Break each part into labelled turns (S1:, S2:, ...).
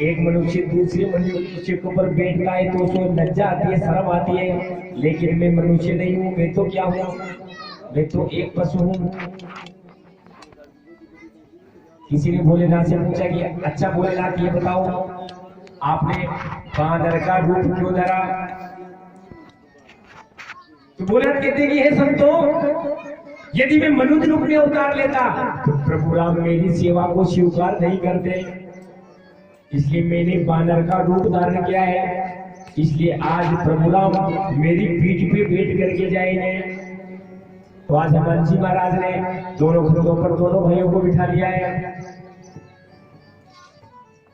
S1: एक मनुष्य दूसरे मनुष्य के ऊपर बैठता है तो उसको लज्जा आती है, शर्म आती है, लेकिन मैं मनुष्य नहीं हूँ, मैं तो क्या हूँ, मैं तो एक पशु हूँ। किसी ने भोलेनाथ से पूछा कि अच्छा भोलेनाथ ये बताओ, आपने बांदर का रूप क्यों धरा? तो भोलेनाथ कहते हैं कि हे संतों, यदि मैं मनुष्य रूप में अवतार लेता तो प्रभु राम मेरी सेवा को स्वीकार नहीं करते, इसलिए मैंने बानर का रूप धारण किया है। इसलिए आज प्रभु राम मेरी पीठ पे बैठ करके जाएंगे। तो आज हनुमान जी महाराज ने दोनों घोड़ों पर दोनों भाइयों को बिठा लिया है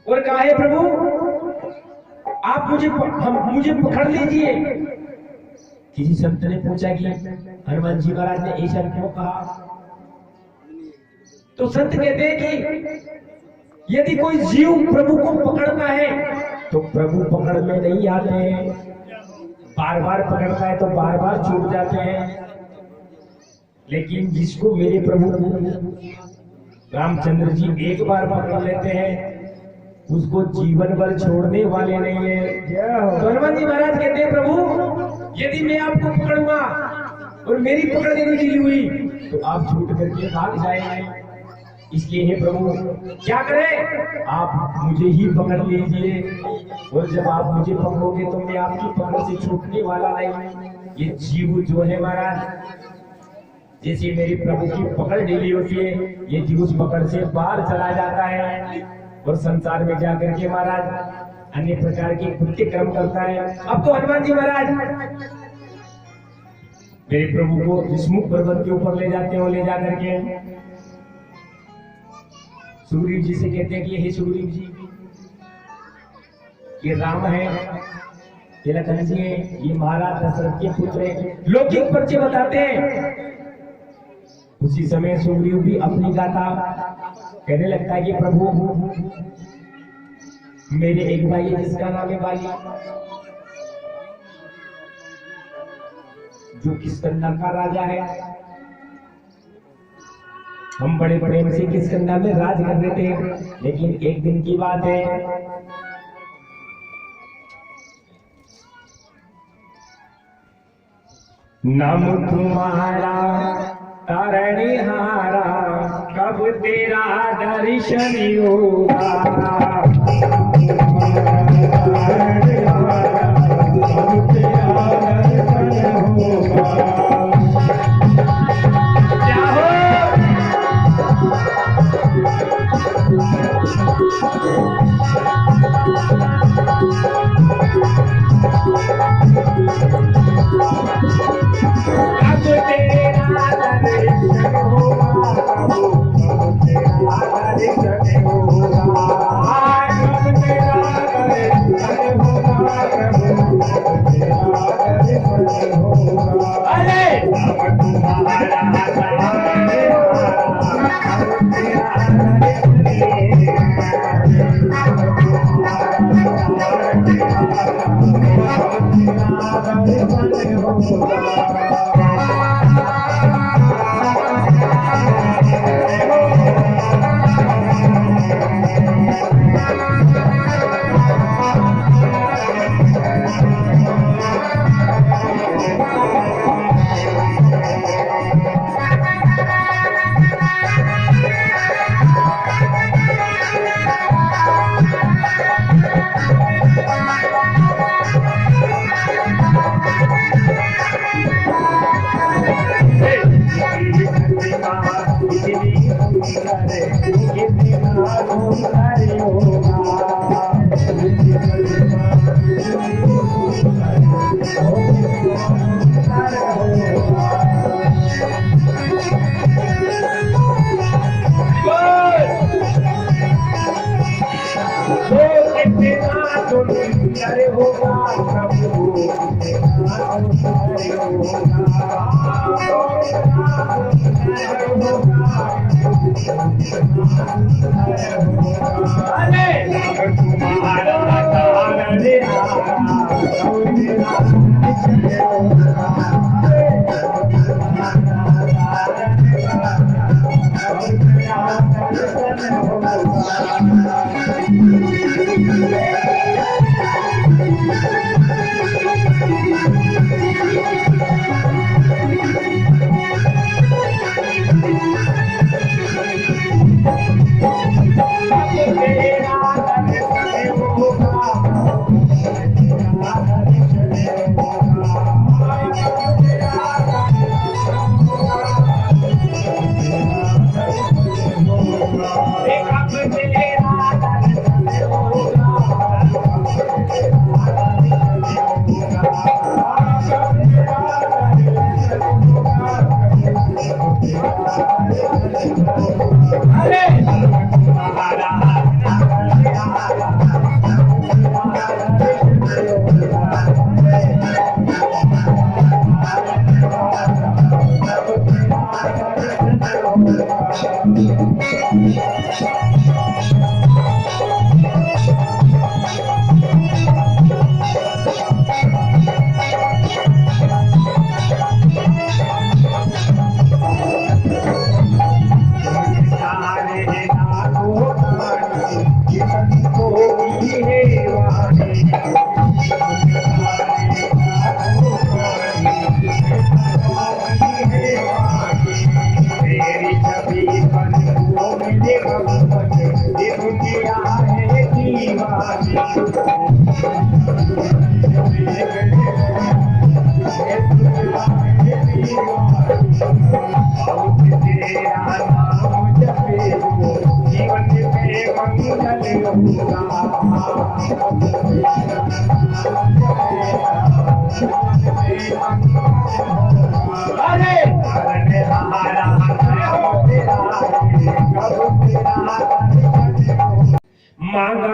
S1: और कहा है प्रभु आप मुझे पकड़ लीजिए। किसी संत ने पूछा कि हनुमान जी महाराज ने ऐसा क्यों कहा? तो संत कहते हैं कि यदि कोई जीव प्रभु को पकड़ता है तो प्रभु पकड़ में नहीं आते हैं, बार बार पकड़ता है तो बार बार छूट जाते हैं, लेकिन जिसको मेरे प्रभु रामचंद्र जी एक बार पकड़ लेते हैं उसको जीवन भर छोड़ने वाले नहीं है। तो हनुमान जी महाराज कहते हैं प्रभु यदि मैं आपको पकड़ूंगा और मेरी पकड़ने की ढीली हुई तो आप छूट करके भाग जाएंगे, इसलिए हे प्रभु क्या करें, आप मुझे ही पकड़ लीजिए, और जब आप मुझे पकड़ोगे तो मैं आपकी पकड़ से छूटने वाला नहीं। ये जीव जो है महाराज, जैसे मेरी प्रभु की पकड़ ढीली होती है, ये जीव उस पकड़ से बाहर चला जाता है और संसार में जाकर के महाराज अन्य प्रकार के कृत्य कर्म करता है। अब तो हनुमान जी महाराज मेरे प्रभु को विष्णु पर्वत के ऊपर ले जाते हो, ले जाकर के सुग्रीव जी से कहते हैं कि हे सुग्रीव जी, ये राम है, ये लखन जी है, ये महाराज दशरथ के पुत्र है, लौकिक परिचय बताते हैं। उसी समय सुग्रीव भी अपनी गाथा कहने लगता है कि प्रभु मेरे एक भाई है जिसका नाम है बाली, जो किष्किंधा का राजा है। हम बड़े बड़े से किष्किंधा में राज कर रहे थे, लेकिन एक दिन की बात है नाम तुम्हारा तारणहारा, कब तेरा दर्शन होगा, कब तेरा दर्शन होगा। क्या हो मांगा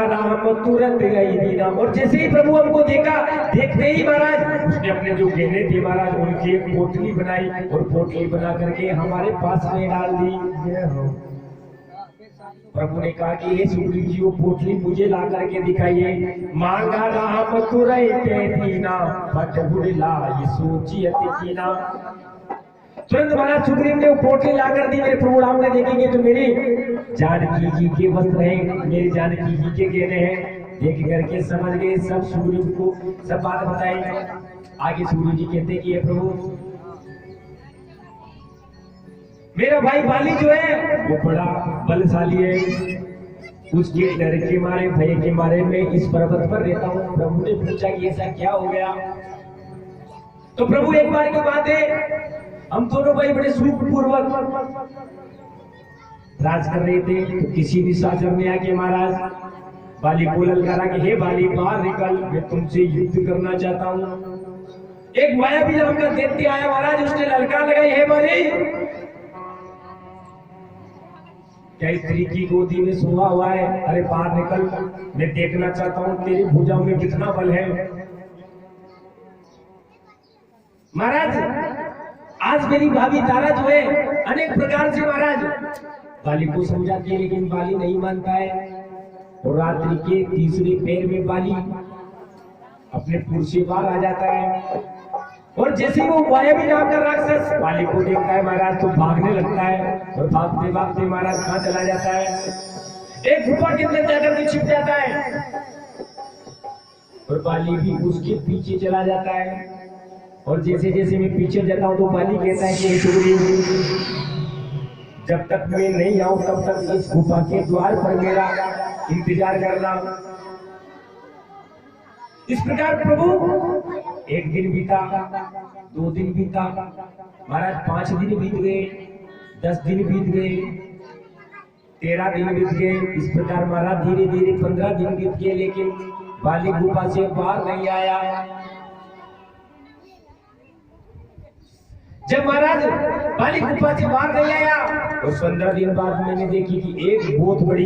S1: राम तुरंत गई दीना। और जैसे ही प्रभु हमको देखा, देखते ही महाराज उसने अपने जो गहने थे महाराज उनकी एक पोटली बनाई और पोटली बना करके हमारे पास में डाल दी। प्रभु ने कहा कि ये सुग्रीव जी वो पोटली मुझे ला करके दिखाइए। मांगा राम तुरंत दीना बट बुढ़ला ये सोची अति कीना। तुरंत महाराज सुग्रीव ने वो पोटली ला कर दी। मेरे प्रभु राम ने देखेंगे तो मेरी जानकी जी के वस्त्र हैं, मेरी जानकी जी के गहने हैं। देख करके समझ गए सब, सुग्रीव को सब बात बताई। आगे सुग्रीव जी कहते कि ये प्रभु मेरा भाई बाली जो है वो बड़ा बलशाली है, उसके डर के मारे भय के मारे मैं इस पर्वत पर रहता हूँ। प्रभु ने पूछा कि ऐसा क्या हो गया? तो प्रभु एक बार की बात है, हम दोनों भाई बड़े सुखपूर्वक राज कर रहे थे। तो किसी भी शासक ने आके महाराज बाली को ललकारा कि हे बाली बाहर निकल, मैं तुमसे युद्ध करना चाहता हूँ। एक मायावी नाम का दैत्य आया महाराज, उसने ललकार लगाई, हे बाली क्या स्त्री की गोदी में सोया हुआ है? अरे बाहर निकल, मैं देखना चाहता हूँ तेरी भुजाओं में कितना बल है। महाराज आज मेरी भाभी तारा जो है अनेक प्रकार से महाराज बाली को समझाती है, लेकिन बाली नहीं मानता है। और रात्रि के तीसरे पैर में बाली अपने पुर से बाहर आ जाता है। और जैसे वो वायवी नाम का राक्षस बाली को देखता है महाराज तो भागने लगता है। और भागते भागते महाराज कहाँ चला जाता है? एक गुफा के अंदर जाकर के छिप जाता है। और बाली भी उसके पीछे चला जाता है। और जैसे जैसे मैं पीछे जाता हूँ तो बाली कहता है कि सुग्रीव जब तक मैं नहीं आऊं तब तक इस गुफा के द्वार पर मेरा इंतजार करना। इस प्रकार प्रभु एक दिन बीता, 2 दिन बीता महाराज, 5 दिन बीत गए, 10 दिन बीत गए, 13 दिन बीत गए। इस प्रकार महाराज धीरे धीरे 15 दिन बीत गए, लेकिन बाली गुफा से बाहर नहीं आया। जब महाराज बाली गुफा से बाहर नहीं आया तो 15 दिन बाद मैंने देखी कि एक बहुत बड़ी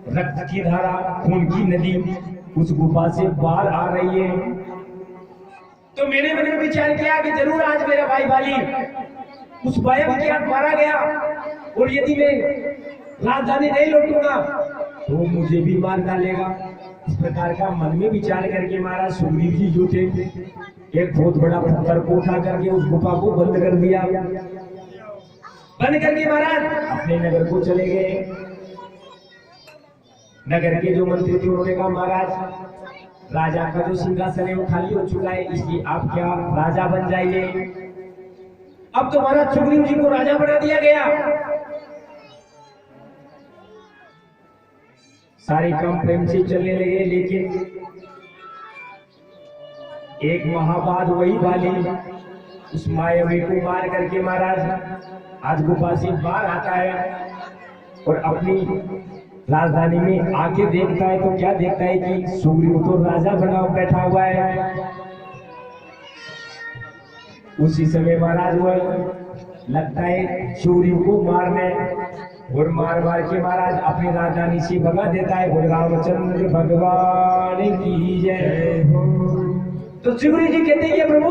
S1: रक्त की धारा, खून की नदी उस गुफा से बाहर आ रही है। तो मैंने मन में विचार किया कि जरूर आज मेरा भाई बाली उस वायव के हाथ मारा गया, और यदि मैं राजधानी नहीं लौटूंगा तो मुझे भी मार डालेगा। इस प्रकार का मन में विचार करके महाराज सुग्रीव जी जो थे एक बहुत बड़ा पत्थर को उठा करके उस गुफा को बंद कर दिया। बंद करके महाराज अपने नगर को चले गए। नगर के जो मंत्री थे उन्होंने कहा महाराज राजा का जो सिंहासन है वो खाली हो चुका है, इसलिए आप क्या राजा बन जाइए। अब तो महाराज सुग्रीव जी को राजा बना दिया गया। सारे काम प्रेम से चलने लगे, लेकिन एक महाबाद वही वाली उस मायावी को मार करके महाराज आज गुफासी बाहर आता है और अपनी राजधानी में आके देखता है तो क्या देखता है कि सुग्रीव तो राजा बना बैठा हुआ है। उसी समय महाराज वो लगता है सुग्रीव को मारने और मार मार के महाराज अपनी राजधानी से भगा देता है। और रामचंद्र भगवान की जय। तो सुग्रीव जी कहते हैं प्रभु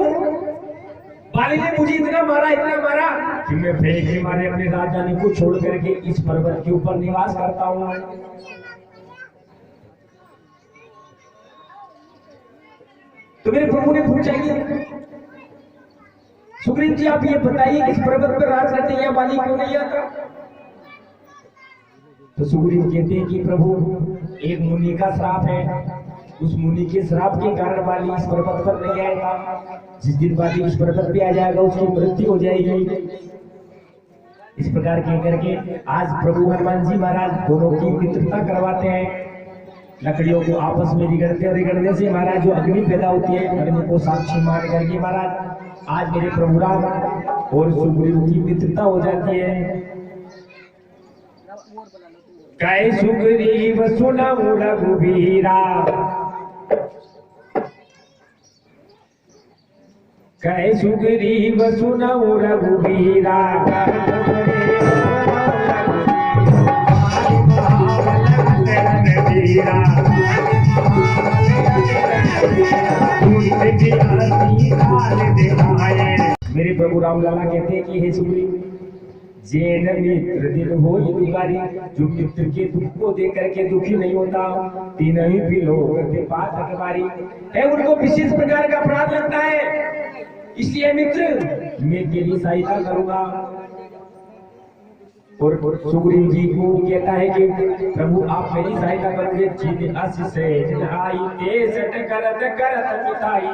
S1: बाली ने मुझे इतना मारा कि मैं फेंक के मारे अपनी राजधानी को छोड़ करके इस पर्वत के ऊपर निवास करता हूँ। तो मेरे प्रभु ने पूछा कि सुग्रीव जी आप ये बताइए इस पर्वत पर राज करते हैं बाली क्यों नहीं आता। तो सुग्रीव कहते हैं कि प्रभु एक मुनि का श्राप है, उस मुनि के श्राप के कारण बाली इस पर्वत पर नहीं आएगा। जिस दिन बाली इस पर्वत पे आ जाएगा उसकी मृत्यु हो जाएगी। इस प्रकार कह करके आज प्रभु हनुमान जी महाराज दोनों की मित्रता करवाते हैं। लकड़ियों को आपस में रिगड़ने से महाराज जो अग्नि पैदा होती है, अग्नि को साक्षी मान करके महाराज आज मेरे प्रभु राम और सुग्रीव की मित्रता हो जाती है। कै सुग्रीव सुनऊ रघुबीरा, कै सुग्रीव सुनऊ रघुबीरा, मेरे प्रभु राम लाला कहते हैं कि हे सुग्रीव जैन मित्र दिन हो दुखारी, जो मित्र के दुख को देख करके दुखी नहीं होता तीन ही भी लोग है उनको विशेष प्रकार का अपराध लगता है। इसलिए मित्र मैं तेरी सहायता करूंगा। और सुग्रीव जी को कहता है कि प्रभु आप मेरी सहायता करोगे। जिन आशीष आई तेसठ करत करत मिताई,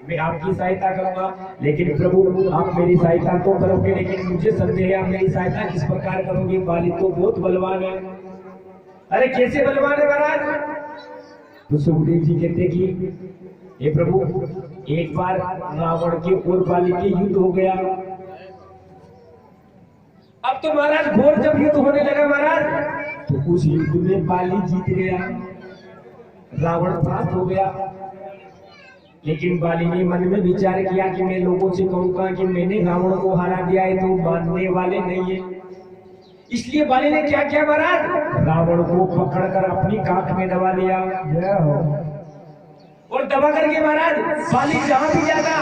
S1: मैं आपकी सहायता करूंगा। लेकिन प्रभु आप मेरी सहायता तो करोगे, लेकिन मुझे संदेह है आप मेरी सहायता किस प्रकार करोगे। बाली तो बहुत बलवान है। अरे कैसे बलवान है महाराज। तो सुग्रीव जी कहते कि हे प्रभु एक बार रावण के और बाली के युद्ध हो गया। अब तो महाराज घोर जब युद्ध होने लगा महाराज, तो उस युद्ध में बाली जीत गया, रावण परास्त हो गया। लेकिन बाली ने मन में विचार किया कि मैं लोगों से कहूंगा कि मैंने रावण को हरा दिया है, तो मानने वाले नहीं है। इसलिए बाली ने क्या किया महाराज, रावण को पकड़कर अपनी काख में दबा लिया। और दबा करके महाराज बाली जहां भी जाता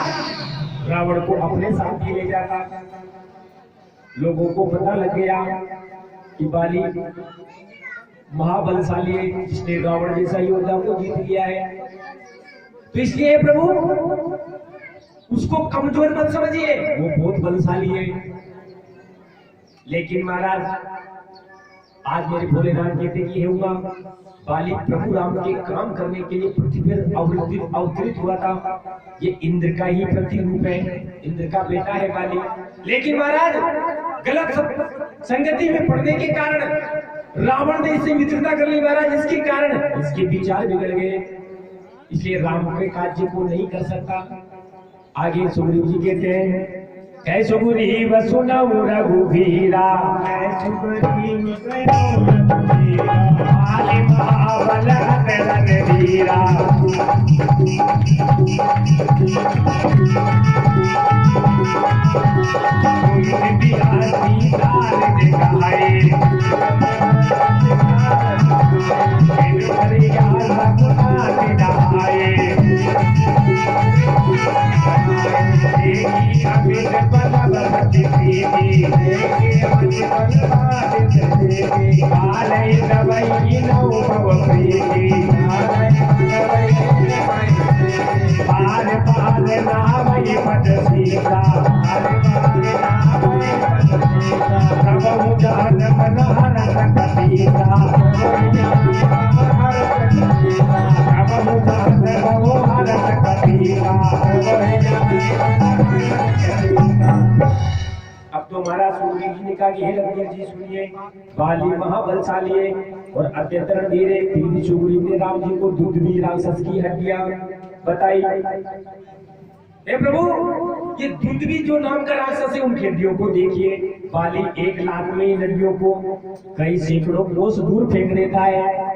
S1: रावण को अपने साथ ही ले जाता। लोगों को पता लग गया कि बाली महाबलशाली है, जिसने रावण जैसा योद्धा को जीत लिया है। तो इसलिए प्रभु उसको कमजोर मत समझिए, वो बहुत बलशाली है। लेकिन महाराज आज मेरे भोलेनाथ कहते कि हुआ बाली प्रभु राम के काम करने के लिए पृथ्वी पर अवतरित हुआ था। ये इंद्र का ही प्रतिरूप है, इंद्र का बेटा है बाली। लेकिन महाराज गलत संगति में पड़ने के कारण रावण ने इससे मित्रता कर ली महाराज। इसके कारण इसके विचार बिगड़ गए, इसलिए राम के कार्य को नहीं कर सकता। आगे सुग्रीव जी कहते हैं कै सुग्रीव सुनऊ रघुबीरा, कै सुग्रीव सुनऊ रघुबीरा, बाली महाबल रणधीरा। बाल कहा कि हे रघुवीर जी सुनिए, बाली महाबलशाली है और अत्यंत रणधीर है। फिर सुग्रीव ने राम जी को दुंदुभी राक्षस की हड्डियां बताई। हे प्रभु, ये दुंदुभी जो नाम का राक्षस है उनकी हड्डियों को देखिए। बाली एक लाख में इन हड्डियों को कई सैकड़ों कोस दूर फेंक देता है।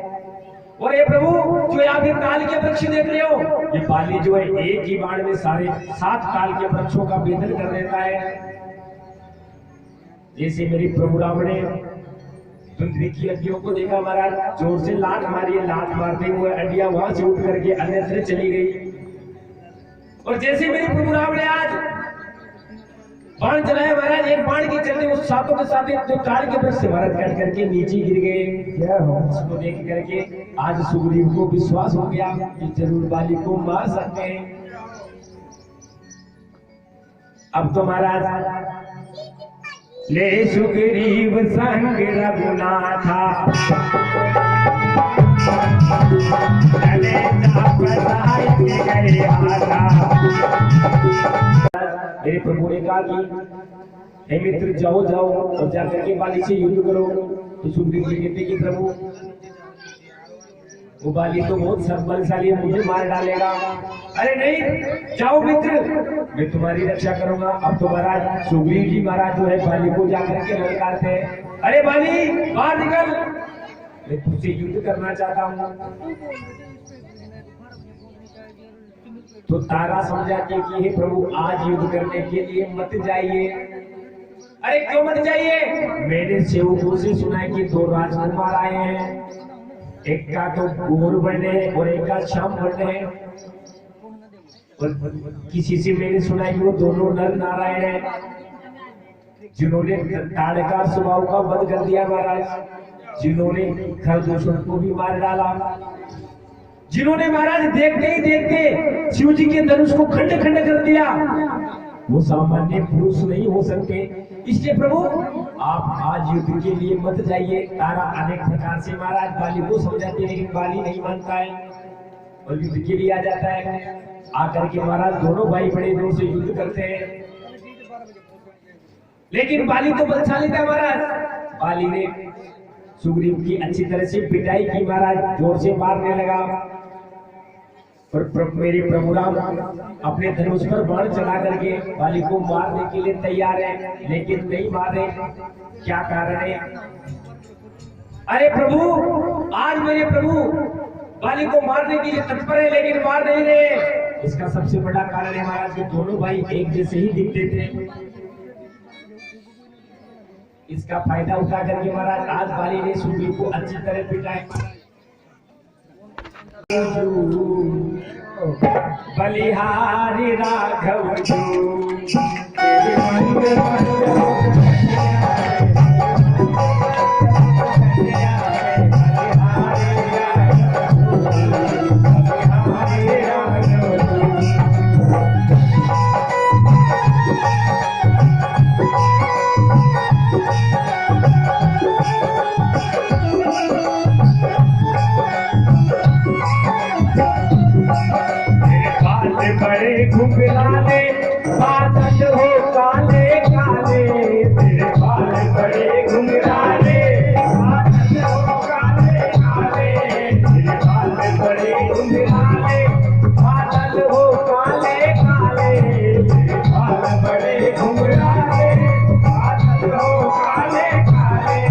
S1: और ये प्रभु जो आप ये ताल के वृक्ष देख रहे हो, ये बाली जो है एक ही बाण में सारे 7 ताल के वृक्षों का भेदन कर देता है। जैसे मेरी प्रभु राम ने दुंदुभी की हड्डियों को देखा महाराज, जोर से लात मारी, लात मारते हुए हड्डियां वहां से उठ करके अन्यत्र चली गई। और जैसे मेरे प्रभु राम ने आज बाण चलाया महाराज, एक बाण के चलते वो सातों के साथ जो ताड़ के वृक्ष से महाराज कट करके नीचे गिर गए। उसको देख करके आज सुग्रीव को विश्वास हो गया कि जरूर बाली को मार सकते हैं। अब तो महाराज ले सुग्रीव संग रघुनाथा, चले जा बधाई के गए आधा। मेरे प्रभु ने कहा कि हे मित्र जाओ जाओ और जाकर के बाली से युद्ध करो। तो सुग्रीव जी कहते कि प्रभु वो बाली तो बहुत बलशाली है, मुझे मार डालेगा। अरे नहीं, जाओ मित्र, मैं तुम्हारी रक्षा करूंगा। अब तो महाराज सुग्रीव जी महाराज जो है बाली को जाकर के ललकारते हैं, अरे बाली बाहर निकल, मैं तुझसे युद्ध करना चाहता हूँ। तो तारा समझाती कि हे प्रभु आज युद्ध करने के लिए मत जाइए। अरे क्यों मत जाइए? मेरे सेवकों से सुना है कि 2 राजकुमार आए हैं, एक का तो गोर बने और एक का श्याम बने। और किसी से मैंने सुना है कि वो दोनों नर नारायण हैं, जिन्होंने ताड़का स्वभाव का वध कर दिया महाराज, जिन्होंने खरदूषण को भी मार डाला, जिन्होंने महाराज देखते ही देखते शिव जी के धनुष को खंड खंड कर दिया। वो सामान्य पुरुष नहीं हो सकते। इसलिए प्रभु आप आज युद्ध के लिए मत जाइए। तारा अनेक प्रकार से महाराज बाली को समझाते, लेकिन बाली नहीं मानता है और युद्ध के लिए आ जाता है। आकर के महाराज दोनों भाई बड़े जोर से युद्ध करते हैं, लेकिन बाली तो बलशाली था महाराज। बाली ने सुग्रीव की अच्छी तरह से पिटाई की महाराज, जोर से मारने लगा। और मेरे प्रभु राम अपने धनुष पर बाण चला करके बाली को मारने के लिए तैयार है, लेकिन नहीं मार रहे। क्या कारण है? अरे प्रभु, आज मेरे प्रभु बाली को मारने के लिए तत्पर है, लेकिन मार नहीं रहे। इसका सबसे बड़ा कारण है महाराज कि दोनों भाई एक जैसे ही दिखते थे। इसका फायदा उठा करके महाराज आज बाली ने सुग्रीव को अच्छी तरह पिटाया। बलिहारी राघव बड़े घुंघराले बादल हो काले काले, तेरे बाल बड़े घुंघराले बादल हो काले काले, तेरे बाल बड़े घुंघराले बादल हो काले काले, तेरे बाल बड़े घुंघराले बादल हो काले काले।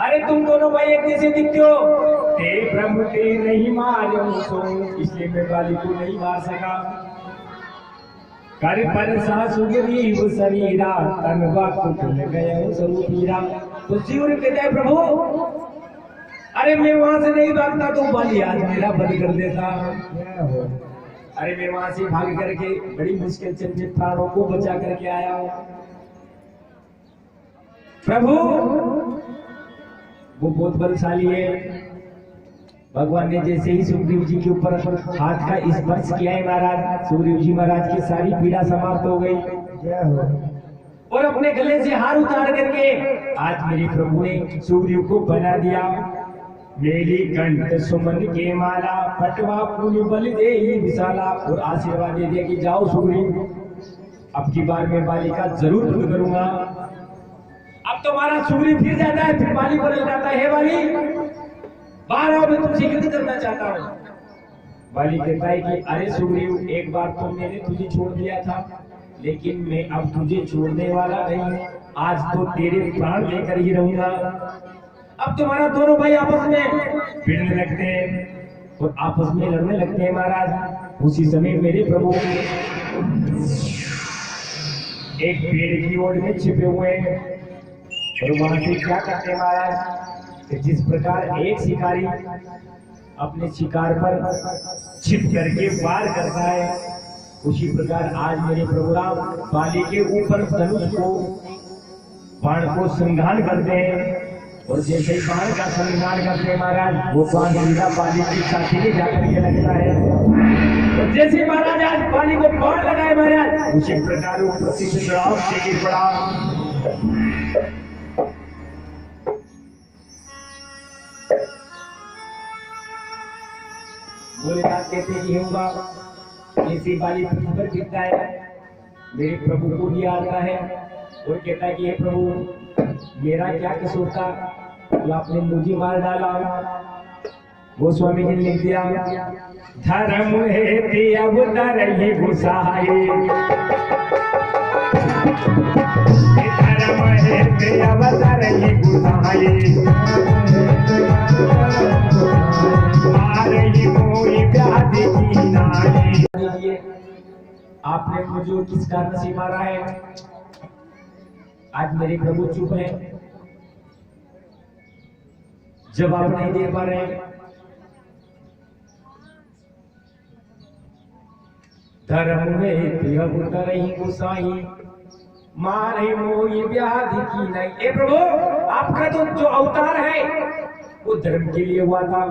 S1: अरे तुम दोनों भाई एक जैसे दिखते हो। ते ब्रह्म ते नहीं मारे सो, इसलिए मैं बाली को नहीं मार सका। कर पर सा सुग्रीव शरीरा, तनवा को खुल गया स्वरूपीरा। तो शिव ने कहता है प्रभु, अरे मैं वहां से नहीं भागता तो बाली आज मेरा बंद कर देता। अरे मैं वहां से भाग करके बड़ी मुश्किल से प्राणों को बचा करके आया हूं। प्रभु वो बहुत बलशाली है। भगवान ने जैसे ही सुग्रीव जी के ऊपर हाथ का स्पर्श किया है महाराज, सुग्रीव जी महाराज की सारी पीड़ा समाप्त हो गई। और अपने गले से हार उतार करके आज मेरे प्रभु ने सुग्रीव को बना दिया। मेरी कंठ सुमन के माला, पटवा पुण्य बल दे विशाला। और आशीर्वाद दे दिया कि जाओ सुग्रीव, अब की बार मैं बाली का जरूर वध करूंगा। अब तो हमारा सुग्रीव फिर जाता है, फिर बाली बदल जाता है। बाली बार आओ, मैं तुमसे युद्ध करना चाहता हूँ। बाली कहता है कि अरे सुग्रीव, एक बार तो मैंने तुझे छोड़ दिया था, लेकिन मैं अब तुझे छोड़ने वाला नहीं। आज तो तेरे प्राण लेकर ही रहूंगा। अब तुम्हारा दोनों भाई आपस में भिड़ने लगते हैं और आपस में लड़ने लगते हैं महाराज। उसी समय मेरे प्रभु एक पेड़ की ओर में छिपे हुए हैं और वहां से क्या करते हैं महाराज, कि जिस प्रकार एक शिकारी अपने शिकार पर छिप करके वार करता है, उसी प्रकार आज मेरे प्रभु राम बाली के ऊपर धनुष को बाण को संघान करते हैं। और जैसे ही बाण का संघान करते हैं महाराज, वो बाण सीधा बाली की छाती में जाकर के लगता है। और जैसे महाराज आज बाली को बाण लगाए महाराज, उसी प्रकार वो प्रसिद्ध राम से गिर पड़ा। भोलेनाथ कहते कि होगा ऐसी बाली पृथ्वी पर गिरता है, मेरे प्रभु को भी आता है और कहता है कि हे प्रभु, मेरा क्या कसूर था, तो आपने मुझे मार डाला। गोस्वामी जी ने लिख दिया, धर्म है अवतार ही घुसाए, धर्म है अवतार ही घुसाए, आपने मुझे किस कारण से मारा है? आज मेरे प्रभु चुप है, जवाब नहीं दे पा रहे। धर्म में ही गुसाई, मारे मोई व्याधि की नहीं। ए प्रभु, आपका तो जो अवतार है वो धर्म के लिए हुआ था,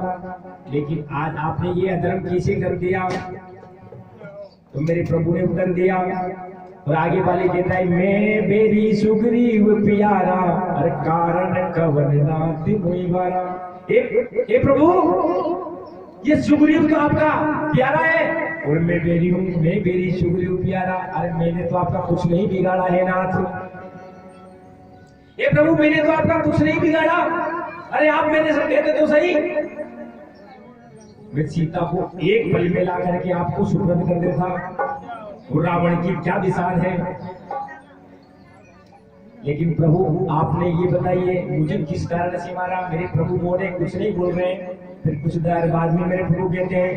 S1: लेकिन आज आपने ये अधर्म कैसे कर दिया? तो मेरे प्रभु ने उत्तर दिया और आगे वाले कहता है, मैं मेरी सुग्रीव प्यारा, हर कारण कवन नाथ मोहि वारा। ए प्रभु, ये सुग्रीव तो आपका प्यारा है और मैं मेरी हूँ, मैं मेरी सुग्रीव प्यारा। अरे मैंने तो आपका कुछ नहीं बिगाड़ा है नाथ। ए प्रभु, मैंने तो आपका कुछ नहीं बिगाड़ा। अरे आप मैंने सब कहते तो सही, मैं सीता को एक पल में ला करके आपको सुपुर्द कर देता। और रावण की क्या विशाल है, लेकिन प्रभु आपने ये बताइए मुझे किस कारण से मारा? मेरे प्रभु मोड़े कुछ नहीं बोल रहे। फिर कुछ देर बाद में मेरे प्रभु कहते हैं,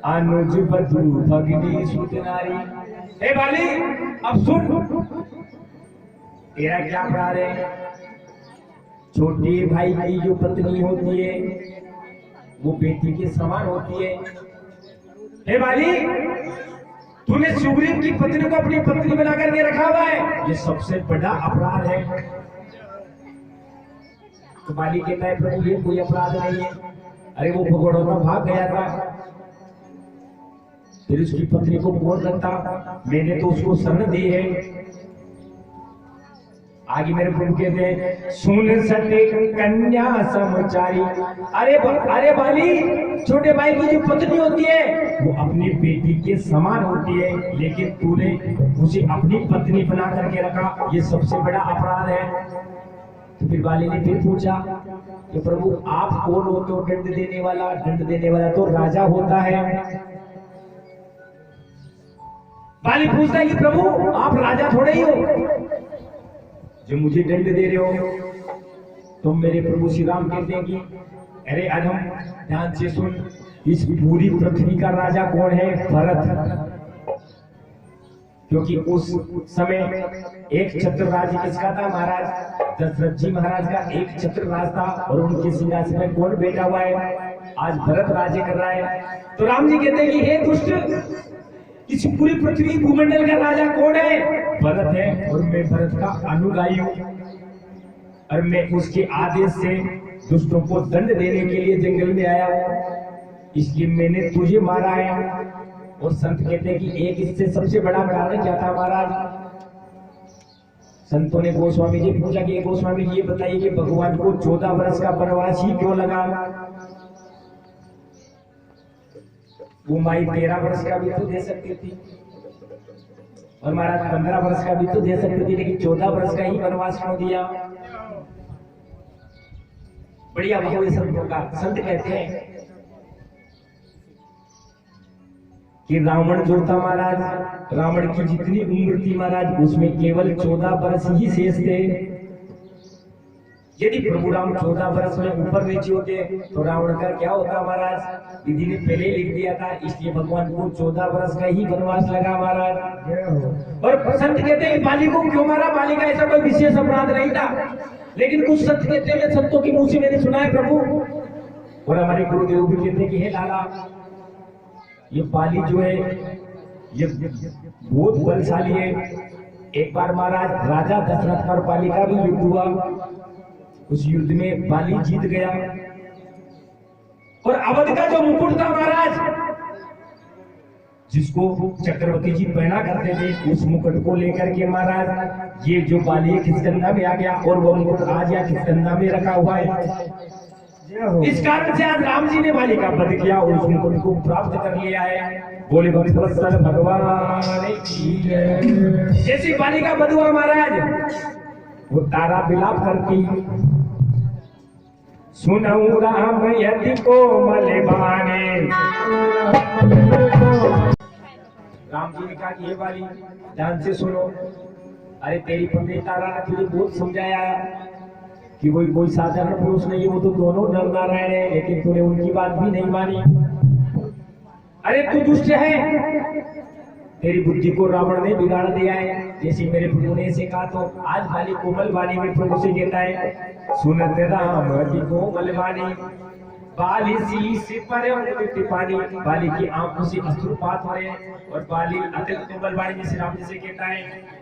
S1: अनुज बधू भगनी सुत नारी। हे बाली, अब सुन, तेरा क्या अपराध है? छोटे भाई की जो पत्नी होती है वो बेटी के समान होती है। हे बाली, तूने सुग्रीव की पत्नी को अपनी पत्नी बना करके रखा हुआ है, ये सबसे बड़ा अपराध है। तो बाली कहता है, प्रभु ये कोई अपराध नहीं है। अरे वो भगोड़ों में भाग गया था, फिर उसकी पत्नी को कौन रखता? मैंने तो उसको शरण दी है। आगे मेरे प्रभु कहते हैं, सुन सटे कन्या समचारी। अरे बाली, छोटे भाई की जो पत्नी होती है वो अपनी बेटी के समान होती है, लेकिन तूने उसे अपनी पत्नी बना करके रखा, ये सबसे बड़ा अपराध है। तो फिर बाली ने फिर पूछा कि प्रभु आप कौन होते हो दंड देने वाला? दंड देने वाला तो राजा होता है। बाली पूछता है कि प्रभु आप राजा थोड़े ही हो जो मुझे दंड दे रहे हो। तो मेरे प्रभु श्री राम कहते हैं कि अरे अधम, ध्यान से सुन, इस पूरी पृथ्वी का राजा कौन है? भरत। क्योंकि उस समय एक छत्र राज्य किसका था महाराज? दशरथ जी महाराज का एक छत्र राज था और उनके सिंहासन में कौन बैठा हुआ है? आज भरत राज्य कर रहा है। तो राम जी कहते हैं कि हे दुष्ट, इस पूरी पृथ्वी भूमंडल का राजा कौन है? भरत है, और मैं भरत का अनुगामी हूं, और मैं उसके आदेश से दुष्टों को दंड देने के लिए जंगल में आया हूं, इसलिए मैंने तुझे मारा है। और संत कहते हैं कि एक इससे सबसे बड़ा कारण क्या था महाराज? संतों ने गोस्वामी जी पूछा कि गोस्वामी जी ये बताइए कि भगवान को 14 वर्ष का वनवास ही क्यों लगा? वो माई 13 वर्ष का भी तो दे सकती थी, और महाराज 15 वर्ष का भी तो दे सकती थी, लेकिन 14 वर्ष का ही वनवास क्यों दिया? बढ़िया भाव संतों का। संत कहते हैं कि रावण जो था महाराज, रावण की जितनी उम्र थी महाराज, उसमें केवल 14 वर्ष ही शेष थे। यदि प्रभु राम 14 वर्ष में ऊपर नीचे होते तो रावण का क्या होता महाराज? दीदी ने पहले लिख दिया था, इसलिए भगवान को 14 वर्ष का ही वनवास लगा महाराज। और संत कहते हैं बाली को क्यों मारा? बाली का ऐसा कोई विशेष अपराध नहीं था, लेकिन कुछ संत कहते हैं, संतों की मुंह से मैंने सुना है प्रभु, और हमारे गुरुदेव भी कहते हैं कि हे लाला, ये बाली जो है ये बहुत बलशाली है। एक बार महाराज राजा दशरथ और बाली का भी युद्ध हुआ, उस युद्ध में बाली जीत गया, और अवध का जो मुकुट था महाराज, जिसको चक्रवर्ती जी पहना करते थे, उस मुकुट को लेकर के महाराज ये जो बाली किसकंधा में आ गया, और वो मुकुट आज या किसकंधा में रखा हुआ है। इस कारण से आज राम जी ने बाली का वध किया और उस मुकुट को प्राप्त कर लिया है। बोले भक्तवत्सल भगवान की जय। जैसी बाली का वध हुआ महाराज, वो तारा विलाप करती, सुनऊ राम यदि को मलबाने। राम जी ने कहा कि ये बाली ध्यान से सुनो, अरे तेरी पत्नी तारा ने तुझे बहुत समझाया कि वो कोई साधारण पुरुष नहीं है, वो तो दोनों नर नारायण है, लेकिन तूने उनकी बात भी नहीं मानी। अरे तू दुष्ट है, तेरी बुद्धि को रावण ने बिगाड़ दिया है। जैसे मेरे प्रभु ने ऐसे कहा, तो आज बाली कोमल वाणी में प्रभु से कहता है, सुनत राम की कोमल वाणी, बाली सी पर पानी। बाली की आंखों से अश्रुपात हो रहे हैं, और बाली अत्यंत कोमल वाणी में राम जी से कहता है,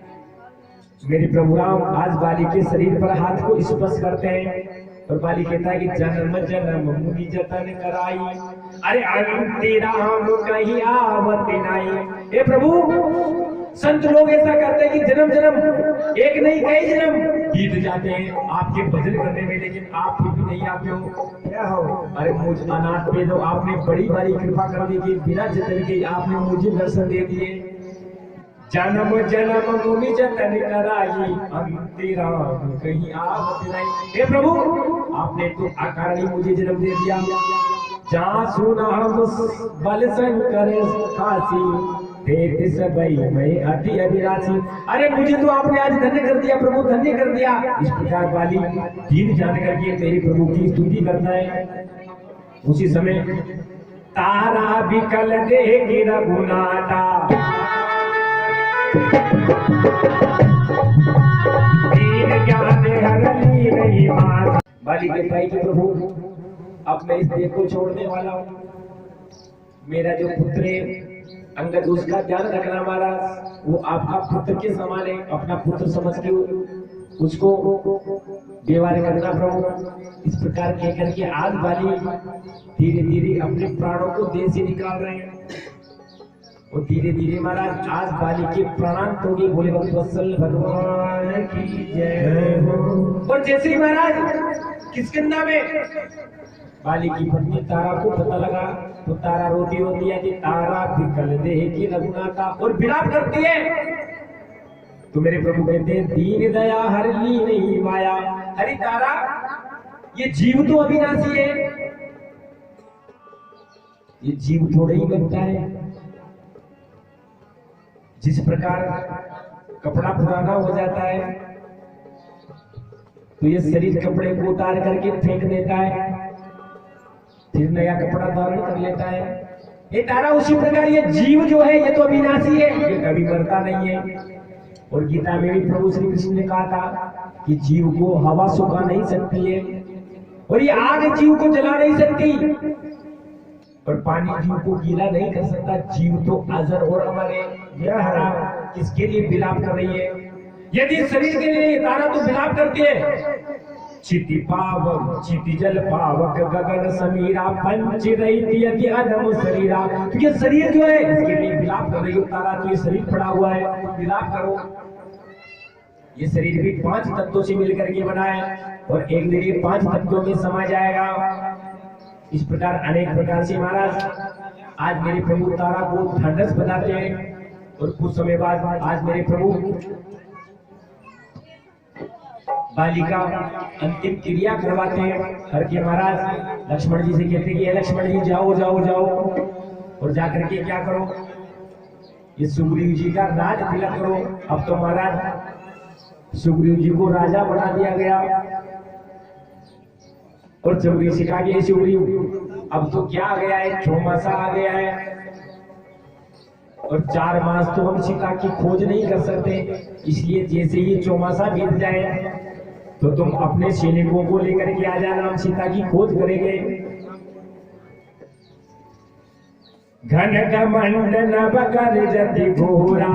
S1: मेरे प्रभु राम आज बाली के शरीर पर हाथ को स्पर्श करते हैं, और बाली कहता है कि जन्म जन्म मुनि जतन कराई, अरे अंति राम कहीं आवत नहीं। हे प्रभु, संत लोग ऐसा करते हैं कि जन्म जन्म, एक नहीं कई जन्म बीत जाते हैं आपके भजन करने में, लेकिन आप भी नहीं आते हो। क्या हो? अरे मुझ अनाथ पे तो आपने बड़ी बड़ी कृपा कर दी कि बिना जतन के आपने मुझे दर्शन दे दिए। जन्म जन्म मुनि जतन कराई, अंति राम कहीं आवत नहीं। हे प्रभु, आपने तो अकारण ही मुझे जन्म दे दिया। जहाँ सुना बल शंकर काशी, देख सबई मैं अति अभिलाषी। अरे मुझे तो आपने आज धन्य कर दिया प्रभु, धन्य कर दिया। इस प्रकार बाली दीन जान करके मेरे प्रभु की स्तुति करता है। उसी समय तारा विकल देगी रघुनाथा, बाली के भाई के प्रभु, अब मैं इस देह को छोड़ने वाला हूँ। मेरा जो पुत्र है अंगद, उसका ध्यान रखना महाराज, वो आपका पुत्र के समान है, अपना पुत्र समझ के उसको व्यवहार करना प्रभु। इस प्रकार कहकर के आज बाली धीरे धीरे अपने प्राणों को देह से निकाल रहे हैं, और धीरे धीरे महाराज आज बाली के प्राणांत हो गए। बोले भक्तवत्सल भगवान की जय हो। और जैसे ही महाराज किष्किंधा में बाली की पत्नी तारा को पता लगा, तो तारा रोती रोती है कि तारा विकल देह की रघुनाथा, और विलाप करती है। तो मेरे प्रभु कहते हैं, दीन दया हरली नहीं माया। हरि तारा, ये जीव तो अविनाशी है, ये जीव थोड़े ही बनता है, जिस प्रकार कपड़ा पुराना हो जाता है तो ये शरीर कपड़े को उतार करके फेंक देता है, फिर नया कपड़ा धारण कर लेता है। ये तारा उसी प्रकार ये जीव जो है ये तो अविनाशी है, ये कभी मरता नहीं है। और गीता में भी प्रभु श्री कृष्ण ने कहा था कि जीव को हवा सुखा नहीं सकती है, और ये आग जीव को जला नहीं सकती, और पानी जीव को गीला नहीं कर सकता। जीव तो अजर और अमर है। यह हरा किसके लिए विलाप कर रही है? यदि शरीर के लिए तारा तो विलाप करती है। चिति पावक चिति जल पावक गगन समीरा पंच रही यदि अधम शरीरा। तो ये शरीर जो है इसके लिए विलाप कर रही हो तारा, तो ये शरीर पड़ा हुआ है, विलाप करो। ये शरीर भी 5 तत्वों से मिलकर के बना है और एक दिन ये 5 तत्वों में समा जाएगा। इस प्रकार अनेक प्रकार से महाराज आज मेरे प्रभु तारा को ढांढस बनाते हैं, और कुछ समय बाद आज मेरे प्रभु बालिका अंतिम क्रिया करवाते हैं। हर के महाराज लक्ष्मण जी से कहते कि लक्ष्मण जी जाओ जाओ जाओ, और जाकर के क्या करो, ये सुग्रीव जी का राज तिलक करो। अब तो महाराज सुग्रीव जी को राजा बना दिया गया, और सुग्रीव से कहा कि सुग्रीव अब तो क्या आ गया है, चौमासा आ गया है, और 4 मास तो हम सीता की खोज नहीं कर सकते, इसलिए जैसे ये चौमासा बीत जाए तो तुम अपने सैनिकों को लेकर के आ जाना, हम सीता की खोज करेंगे। घन घमंड नभ कर जति घोरा